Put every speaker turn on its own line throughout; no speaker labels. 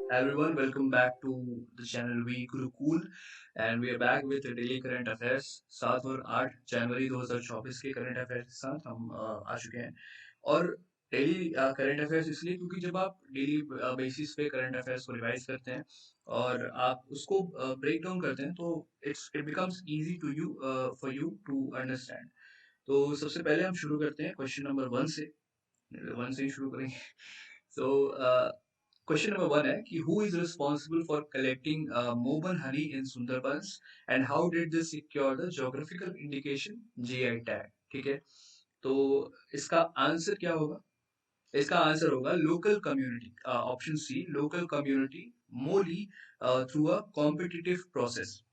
Everyone, welcome back to the channel We Gurukul and we are back with the daily current affairs 7 और 8 जनवरी 2024 के current affairs के साथ हम आ चुके हैं। और डेली करंट अफेयर्स इसलिए क्योंकि जब आप डेली बेसिस पे करंट अफेयर्स को रिवाइज करते हैं और आप उसको ब्रेक डाउन करते हैं तो it becomes easy to you for you to understand. तो सबसे पहले हम शुरू करते हैं क्वेश्चन नंबर वन से ही शुरू करेंगे। सो क्वेश्चन नंबर वन है कि who is responsible for collecting मोबन honey in Sundarbans and how did this secure the geographical indication GI tag. ठीक है, तो इसका आंसर क्या होगा? इसका आंसर होगा local community, option C, local community Mouli through a competitive process.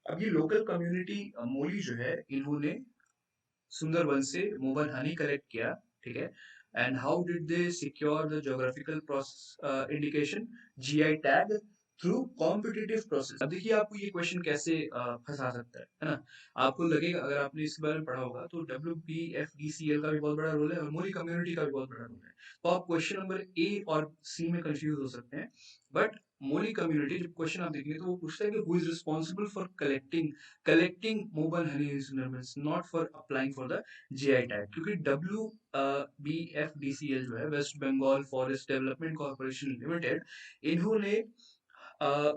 अब ये लोकल कम्युनिटी मोली जो है, इन्होंने सुंदरबन से मोबाइल हनी कलेक्ट किया। ठीक है, and how did they secure the geographical indication GI tag through competitive process. अब देखिए आपको ये क्वेश्चन कैसे फंसा सकता है ना। आपको लगेगा, अगर आपने इसके बारे में पढ़ा होगा, तो WPFDCL का भी बहुत बड़ा रोल है और मोरी कम्युनिटी का भी बहुत बड़ा रोल है। तो आप क्वेश्चन नंबर ए और सी में कंफ्यूज हो सकते हैं, बट मोली कम्युनिटी जब क्वेश्चन आप देखेंगे तो वो पूछता है कि who is responsible for collecting mobile honey instruments, not for applying for the GI tag. क्योंकि WBFDCL जो है, West Bengal forest development corporation limited, इन्होंने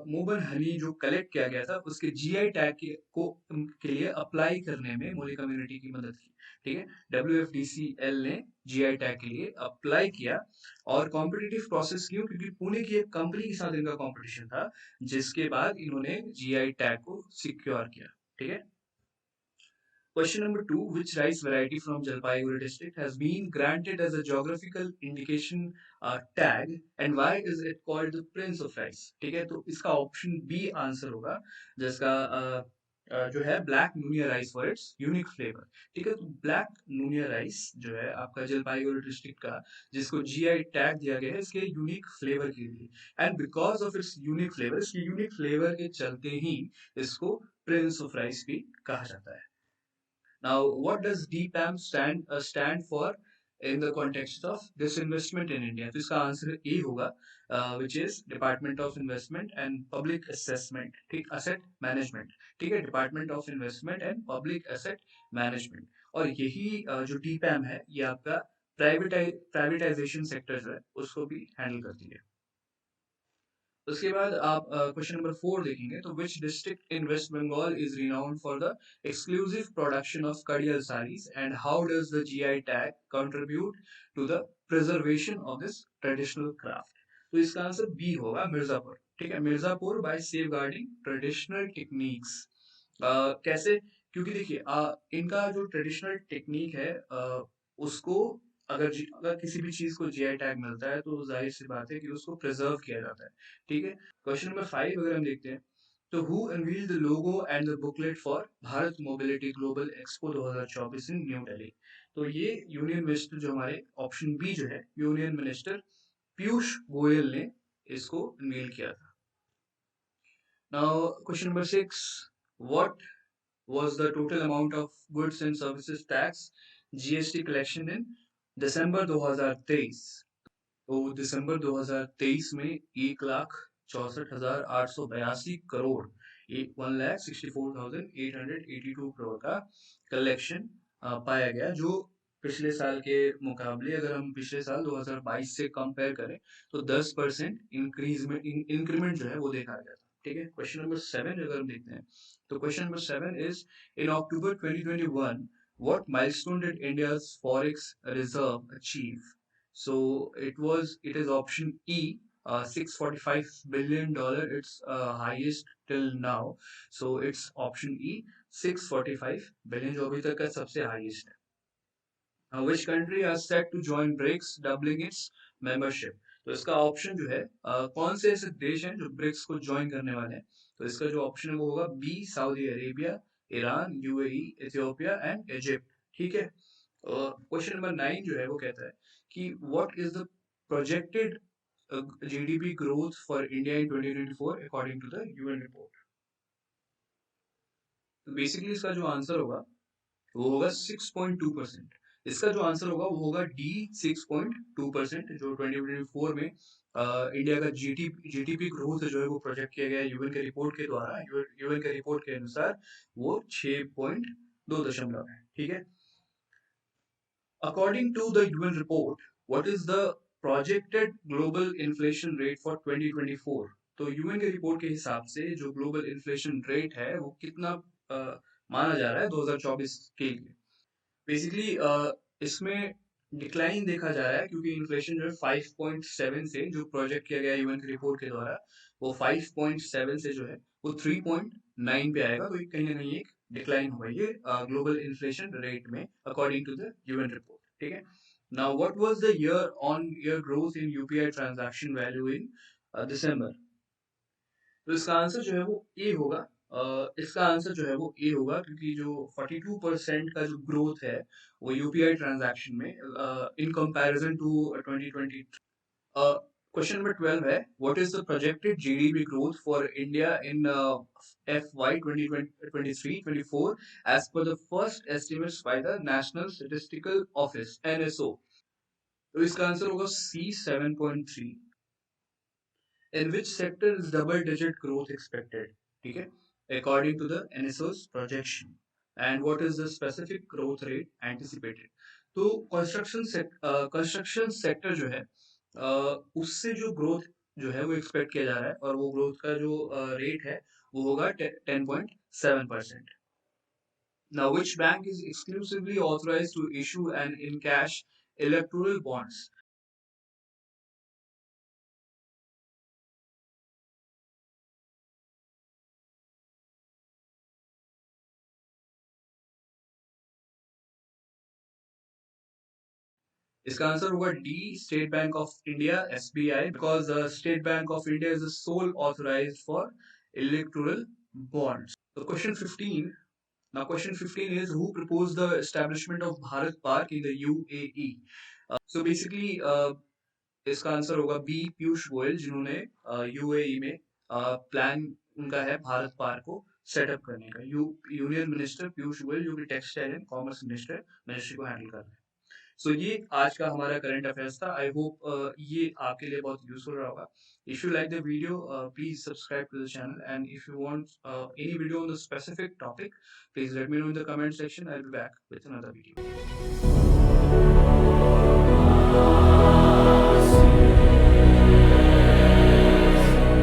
मोबन हनी जो कलेक्ट किया गया था उसके जीआई टैग के लिए अप्लाई करने में मोली कम्युनिटी की मदद की। ठीक है, WFDCL ने जीआई टैग के लिए अप्लाई किया और कॉम्पिटिटिव प्रोसेस क्यों? क्योंकि पुणे की एक कंपनी के साथ इनका कॉम्पिटिशन था, जिसके बाद इन्होंने जीआई टैग को सिक्योर किया। ठीक है, question number two, which rice variety from Jalpaiguri district has been granted as a geographical indication tag and why is it called the Prince of Rice? ठीक है, तो इसका ऑप्शन बी आंसर होगा, जिसका जो है black Nunia rice for its unique flavour. ठीक है, तो ब्लैक नूनिया राइस जो है आपका जलपाईगुड़ी डिस्ट्रिक्ट का, जिसको जीआई टैग दिया गया है इसके यूनिक फ्लेवर के लिए, and because of its unique flavour, इसके यूनिक फ्लेवर के चलते ही इसको प्रिंस ऑफ राइस भी कहा जाता है। Now, what does DPAM stand for in the context of disinvestment in India? तो इसका आंसर ए होगा, which is Department of Investment and Public Assessment, ठीक, Asset Management। ठीक है, Department of Investment and Public Asset Management। और यही जो DPAM है, ये आपका प्राइवेटाइजेशन सेक्टर जो है उसको भी हैंडल करती है। उसके बाद आप क्वेश्चन नंबर 4 देखेंगे, तो which district in West Bengal is renowned for the exclusive production of Kadiyal saris and how does the GI tag contribute to the preservation of this traditional craft? तो इसका आंसर बी होगा, मिर्जापुर। ठीक है, Mirzapur by safeguarding traditional techniques. कैसे? क्योंकि देखिए इनका जो ट्रेडिशनल टेक्निक है, उसको अगर किसी भी चीज को जीआई टैग मिलता है तो जाहिर सी बात है कि उसको प्रिजर्व किया जाता है। ठीक है, क्वेश्चन नंबर 5 अगर हम देखते हैं, तो who unveiled the logo and the booklet for Bharat mobility global expo 2024 in new Delhi? तो ये यूनियन मिनिस्टर जो हमारे, ऑप्शन बी जो है, यूनियन मिनिस्टर पीयूष गोयल ने इसको अनवील किया था। Now question number 6, what was the total amount of goods and services tax GST collection in दिसंबर 2023? तो दिसंबर 2023 में 1,64,882 करोड़, 1,64,882 करोड़ का कलेक्शन पाया गया, जो पिछले साल के मुकाबले, अगर हम पिछले साल 2022 से कंपेयर करें, तो 10% इंक्रीमेंट जो है वो देखा गया था। ठीक है, क्वेश्चन नंबर 7 अगर हम देखते हैं, तो question number 7 is, in October 2021 what milestone did India's forex reserve achieve? So it is option E, $645 billion. It's highest till now. So it's option E, 645 billion, जो अभी तक का सबसे highest है। Which country has set to join BRICS, doubling its membership? तो इसका option जो है, कौन से ऐसे देश हैं जो ब्रिक्स को ज्वाइन करने वाले हैं? तो इसका जो ऑप्शन है वो होगा B, Saudi Arabia, Iran, UAE, Ethiopia and Egypt. ठीक है, क्वेश्चन नंबर 9 जो है वो कहता है कि what is the projected GDP growth for India in 2024 according to the UN report? तो बेसिकली इसका जो आंसर होगा वो होगा 6.2%। इसका जो आंसर होगा वो होगा डी 6.2%, जो 2024 में इंडिया का जीडीपी ग्रोथ जो है वो प्रोजेक्ट किया गया है यूएन के रिपोर्ट के द्वारा। यूएन के रिपोर्ट के अनुसार वो 6.2 है। ठीक है। According to the UN report, what is the projected global inflation rate for 2024? तो यूएन के रिपोर्ट के हिसाब से जो ग्लोबल इन्फ्लेशन रेट है वो कितना माना जा रहा है 2024 के लिए। बेसिकली इसमें डिक्लाइन देखा जा रहा है क्योंकि इन्फ्लेशन जो है 5.7 से, जो प्रोजेक्ट किया गया यूएन की रिपोर्ट के द्वारा, वो 5.7 से जो है वो 3.9 पे आएगा। तो कहीं ना कहीं एक डिक्लाइन हुआ ये ग्लोबल इन्फ्लेशन रेट में according to the UN report. ठीक है। Now what was the year on year growth in UPI transaction value in December? तो इसका आंसर जो है वो ए होगा। इसका आंसर जो है वो ए होगा क्योंकि जो 42% का जो ग्रोथ है वो यूपीआई ट्रांजैक्शन में in comparison to 2020। Question number 12 है, what is the projected GDP growth for India in FY 2023-24 as per the first estimates by the National Statistical Office NSO? तो इसका आंसर होगा सी 7.3। In which sector is double-digit growth expected? ठीक है, according to the NSO's projection. And what is the specific growth rate anticipated? तो construction sector जो है उससे जो ग्रोथ जो है वो एक्सपेक्ट किया जा रहा है और वो ग्रोथ का जो रेट है वो होगा 10.7%। Now, which bank is exclusively authorized to issue an in cash electoral bonds? इसका आंसर होगा D, State Bank of India SBI, because State Bank of India is the sole authorised for electoral bonds. तो question 15 is who proposed the establishment of Bharat Park in the UAE? So basically इसका answer होगा B, Piyush Goyal, जिन्होंने UAE में plan उनका है Bharat park को setup करने का। यूनियन मिनिस्टर पीयूष गोयल, जो कि टेक्सटाइल एंड कॉमर्स मिनिस्ट्री को हैंडल कर रहे हैं। सो ये आज का हमारा करंट अफेयर्स था। आई होप ये आपके लिए बहुत यूजफुल रहा होगा। If you like the video, please subscribe to the channel, and if you want any video on the specific topic, please let me know in the comment section. I'll be back with another video.